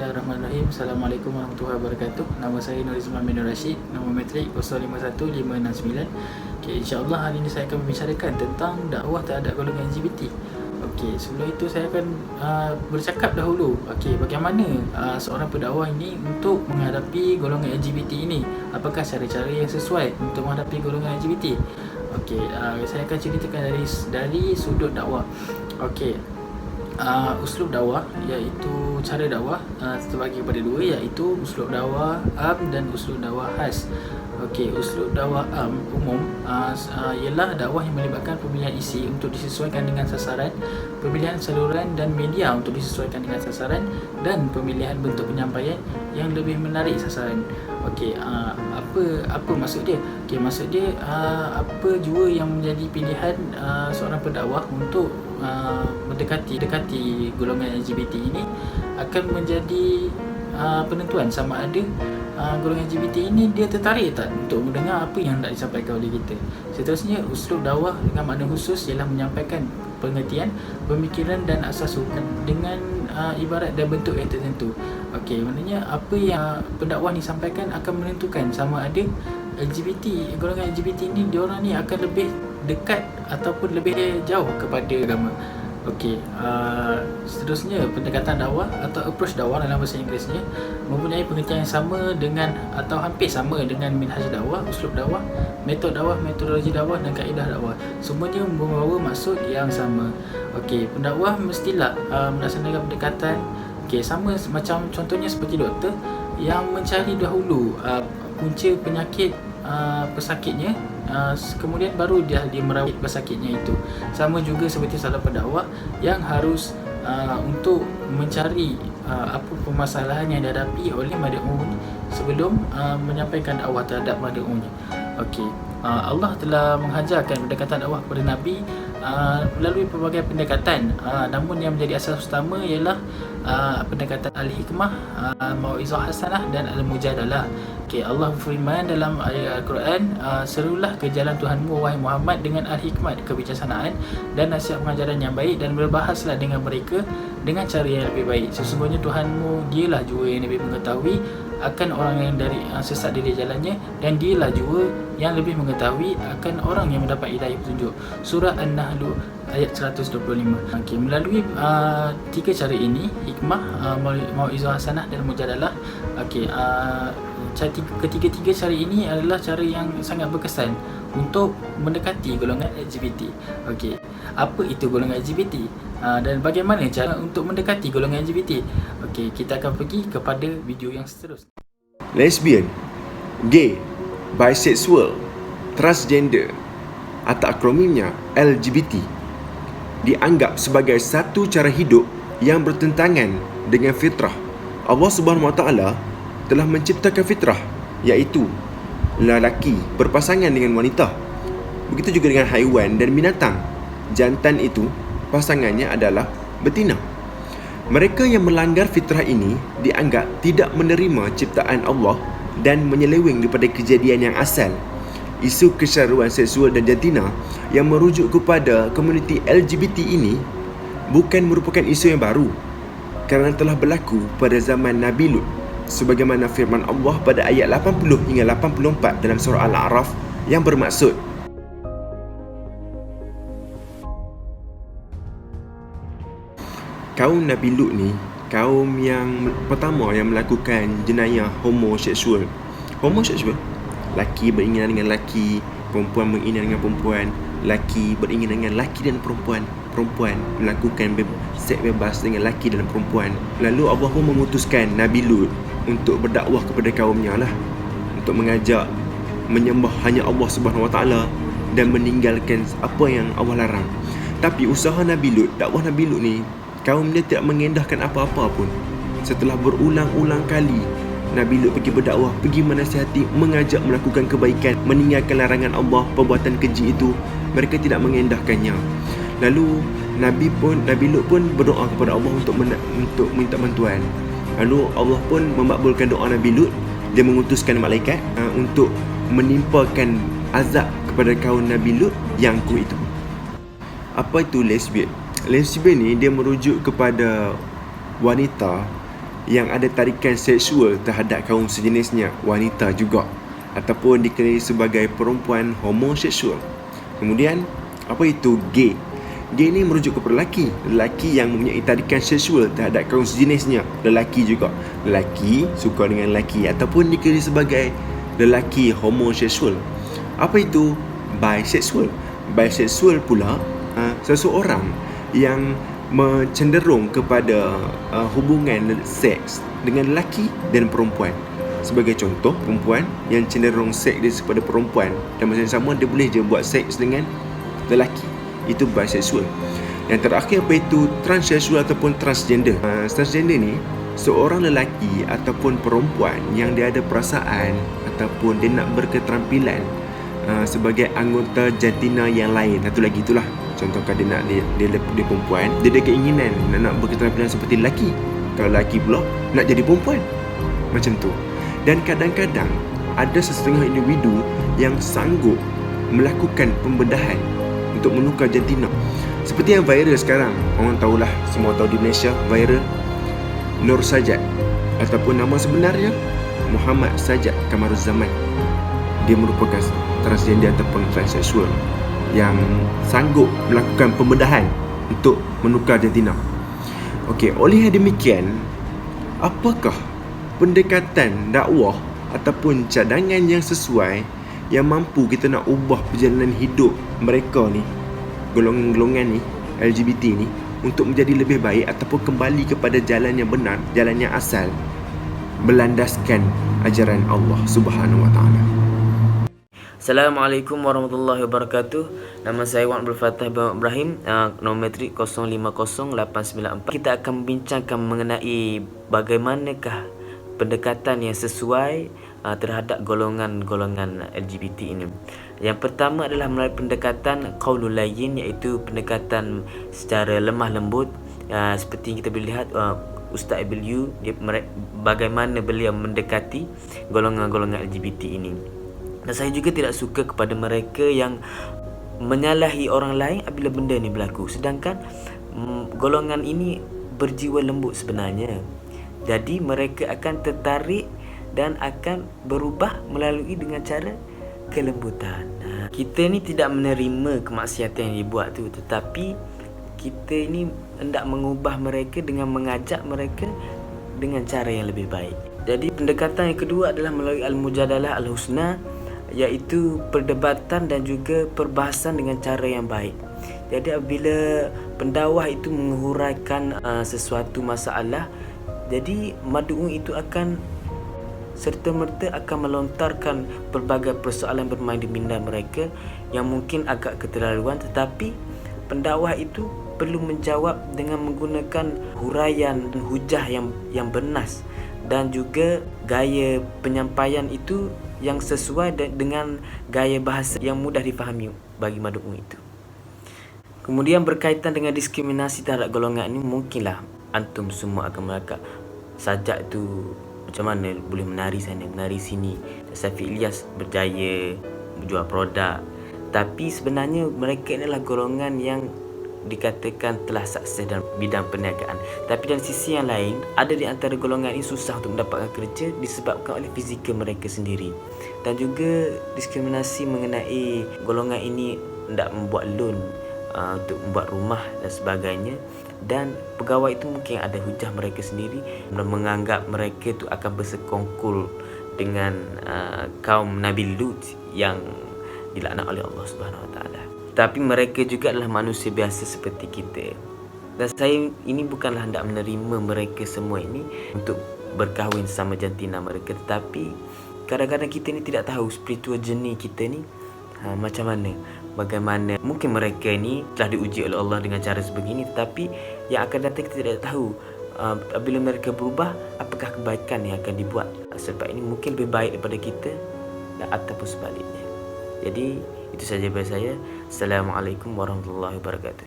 Bismillahirrahmanirrahim. Assalamualaikum warahmatullahi wabarakatuh. Nama saya Nur Izman bin Rashid. Nombor matrik 051569. Okay, insyaAllah hari ini saya akan membicarakan tentang dakwah terhadap golongan LGBT. Okey, sebelum itu saya akan bercakap dahulu. Okey, bagaimana seorang pendakwah ini untuk menghadapi golongan LGBT ini? Apakah cara-cara yang sesuai untuk menghadapi golongan LGBT? Okey, saya akan ceritakan dari sudut dakwah. Okey, uslub dakwah iaitu cara dakwah terbagi kepada dua, iaitu uslub dakwah am dan uslub dakwah khas. Okey, uslub dakwah umum ialah dakwah yang melibatkan pemilihan isi untuk disesuaikan dengan sasaran, pemilihan saluran dan media untuk disesuaikan dengan sasaran, dan pemilihan bentuk penyampaian yang lebih menarik sasaran. Okey, apa maksud dia? Okey, maksud dia apa jua yang menjadi pilihan seorang pendakwah untuk mendekati golongan LGBT ini akan menjadi penentuan sama ada golongan LGBT ini dia tertarik tak untuk mendengar apa yang nak disampaikan oleh kita. Seterusnya, uslub dakwah dengan makna khusus ialah menyampaikan pengertian, pemikiran dan asas hukum dengan ibarat dan bentuk yang tertentu. Okey, maknanya apa yang pendakwah ni sampaikan akan menentukan sama ada golongan LGBT ni, diorang ni akan lebih dekat ataupun lebih jauh kepada agama. Okey, seterusnya, pendekatan dakwah atau approach dakwah dalam bahasa Inggerisnya mempunyai pengertian yang sama dengan atau hampir sama dengan minhaj dakwah, uslub dakwah, metodologi dakwah dan kaedah dakwah. Semuanya membawa maksud yang sama. Okey, pendakwah mestilah melaksanakan pendekatan sama macam contohnya seperti doktor yang mencari dahulu punca penyakit pesakitnya, kemudian baru dia merawat pesakitnya itu. Sama juga seperti salah pendakwah yang harus untuk mencari apa permasalahan yang dihadapi oleh mad'u sebelum menyampaikan dakwah terhadap mad'unya. Okey, Allah telah menghajarkan pendekatan dakwah kepada Nabi melalui pelbagai pendekatan, namun yang menjadi asas utama ialah pendekatan al-hikmah, mau'izah hasanah dan al-mujadalah. Okay, Allah berfirman dalam ayat Al-Quran, serulah ke jalan Tuhanmu wahai Muhammad dengan al-hikmah, kebijaksanaan dan nasihat pengajaran yang baik, dan berbahaslah dengan mereka dengan cara yang lebih baik. Sesungguhnya Tuhanmu dialah jua yang lebih mengetahui akan orang yang sesat dari jalannya, dan dialah jua yang lebih mengetahui akan orang yang mendapat hidayah petunjuk. Surah An-Nahl ayat 125. Okey, melalui tiga cara ini, hikmah, mau'izah hasanah dan mujadalah. Okey, ketiga-tiga cara ini adalah cara yang sangat berkesan untuk mendekati golongan LGBT. Okey, apa itu golongan LGBT dan bagaimana cara untuk mendekati golongan LGBT? Okey, kita akan pergi kepada video yang seterusnya. Lesbian, gay, bisexual, transgender atau akronimnya LGBT dianggap sebagai satu cara hidup yang bertentangan dengan fitrah. Allah Subhanahu Wa Taala telah menciptakan fitrah, iaitu lelaki berpasangan dengan wanita. Begitu juga dengan haiwan dan binatang. Jantan itu pasangannya adalah betina. Mereka yang melanggar fitrah ini dianggap tidak menerima ciptaan Allah dan menyeleweng daripada kejadian yang asal. Isu keseruan seksual dan jantina yang merujuk kepada komuniti LGBT ini bukan merupakan isu yang baru, kerana telah berlaku pada zaman Nabi Lut, sebagaimana firman Allah pada ayat 80 hingga 84 dalam surah Al-A'raf yang bermaksud, kaum Nabi Lut ni kaum yang pertama yang melakukan jenayah homoseksual. Laki beringinan dengan laki, perempuan beringinan dengan perempuan, laki beringinan dengan laki dan perempuan melakukan seks bebas dengan laki dan perempuan. Lalu Allah pun memutuskan Nabi Lut untuk berdakwah kepada kaumnya lah, untuk mengajak menyembah hanya Allah Subhanahu Wa Taala dan meninggalkan apa yang Allah larang. Tapi usaha Nabi Lut, dakwah Nabi Lut ni, kaum dia tidak mengendahkan apa-apa pun. Setelah berulang-ulang kali Nabi Lut pergi berdakwah, pergi menasihati, mengajak melakukan kebaikan, meninggalkan larangan Allah, perbuatan keji itu, mereka tidak mengendahkannya. Lalu Nabi Lut pun berdoa kepada Allah untuk minta bantuan. Lalu Allah pun memakbulkan doa Nabi Lut. Dia mengutuskan malaikat untuk menimpakan azab kepada kaum Nabi Lut yang kuat itu. Apa itu lesbian? Lesbian ni dia merujuk kepada wanita yang ada tarikan seksual terhadap kaum sejenisnya, wanita juga, ataupun dikenali sebagai perempuan homoseksual. Kemudian, apa itu gay? Gay ni merujuk kepada lelaki yang mempunyai tarikan seksual terhadap kaum sejenisnya, lelaki juga. Lelaki suka dengan lelaki ataupun dikenali sebagai lelaki homoseksual. Apa itu bisexual? Bisexual pula seseorang yang cenderung kepada hubungan seks dengan lelaki dan perempuan. Sebagai contoh, perempuan yang cenderung seks dia kepada perempuan dan masa yang sama dia boleh je buat seks dengan lelaki. Itu bisexual. Yang terakhir apa itu transseksual ataupun transgender. Transgender ni seorang lelaki ataupun perempuan yang dia ada perasaan ataupun dia nak berketerampilan sebagai anggota jantina yang lain. Satu lagi itulah, contohkan dia perempuan, dia ada keinginan nak berketerampilan seperti lelaki. Kalau lelaki pula nak jadi perempuan, macam tu. Dan kadang-kadang ada setengah individu yang sanggup melakukan pembedahan untuk menukar jantina. Seperti yang viral sekarang, orang tahulah, semua tahu di Malaysia viral Nur Sajat ataupun nama sebenarnya Muhammad Sajat Kamaruzzaman. Dia merupakan transgender ataupun transseksual yang sanggup melakukan pembedahan untuk menukar jantina. Okey, oleh demikian, apakah pendekatan dakwah ataupun cadangan yang sesuai yang mampu kita nak ubah perjalanan hidup mereka ni, golongan-golongan ni, LGBT ni, untuk menjadi lebih baik ataupun kembali kepada jalan yang benar, jalan yang asal, berlandaskan ajaran Allah Subhanahu Wa Taala. Assalamualaikum warahmatullahi wabarakatuh. Nama saya Wan Abdul Fattah bin Ibrahim, nombor metrik 050894. Kita akan membincangkan mengenai bagaimanakah pendekatan yang sesuai terhadap golongan-golongan LGBT ini. Yang pertama adalah melalui pendekatan qaulul layyin, iaitu pendekatan secara lemah lembut. Seperti yang kita boleh lihat, Ustaz Ibliu, bagaimana beliau mendekati golongan-golongan LGBT ini. Dan saya juga tidak suka kepada mereka yang menyalahi orang lain apabila benda ni berlaku. Sedangkan golongan ini berjiwa lembut sebenarnya. Jadi mereka akan tertarik dan akan berubah melalui dengan cara kelembutan. Kita ni tidak menerima kemaksiatan yang dibuat tu, tetapi kita ni hendak mengubah mereka dengan mengajak mereka dengan cara yang lebih baik. Jadi pendekatan yang kedua adalah melalui al-mujadalah al-husna, iaitu perdebatan dan juga perbahasan dengan cara yang baik. Jadi apabila pendakwah itu menguraikan sesuatu masalah, jadi mad'u itu akan serta-merta akan melontarkan pelbagai persoalan bermain di minda mereka yang mungkin agak keterlaluan, tetapi pendakwah itu perlu menjawab dengan menggunakan huraian hujah yang bernas dan juga gaya penyampaian itu yang sesuai dengan gaya bahasa yang mudah difahami bagi mad'u itu. Kemudian berkaitan dengan diskriminasi terhadap golongan ini, mungkinlah antum semua akan melakak Sajak tu macam mana boleh menari sana, menari sini, Syafiq Ilyas berjaya menjual produk. Tapi sebenarnya mereka adalah golongan yang dikatakan telah sukses dalam bidang perniagaan. Tapi dari sisi yang lain, ada di antara golongan ini susah untuk mendapatkan kerja disebabkan oleh fizikal mereka sendiri. Dan juga diskriminasi mengenai golongan ini hendak membuat loan untuk membuat rumah dan sebagainya. Dan pegawai itu mungkin ada hujah mereka sendiri, menganggap mereka itu akan bersekongkol dengan kaum Nabi Lut yang dilaknat oleh Allah Subhanahu Wa Taala. Tapi mereka juga adalah manusia biasa seperti kita. Dan saya ini bukanlah hendak menerima mereka semua ini untuk berkahwin sama jantina mereka, tetapi kadang-kadang kita ni tidak tahu spiritual journey kita ni macam mana, bagaimana. Mungkin mereka ni telah diuji oleh Allah dengan cara sebegini, tetapi yang akan datang kita tidak tahu apabila mereka berubah, apakah kebaikan yang akan dibuat. Sebab ini mungkin lebih baik daripada kita ataupun sebaliknya. Jadi itu saja dari saya. Assalamualaikum warahmatullahi wabarakatuh.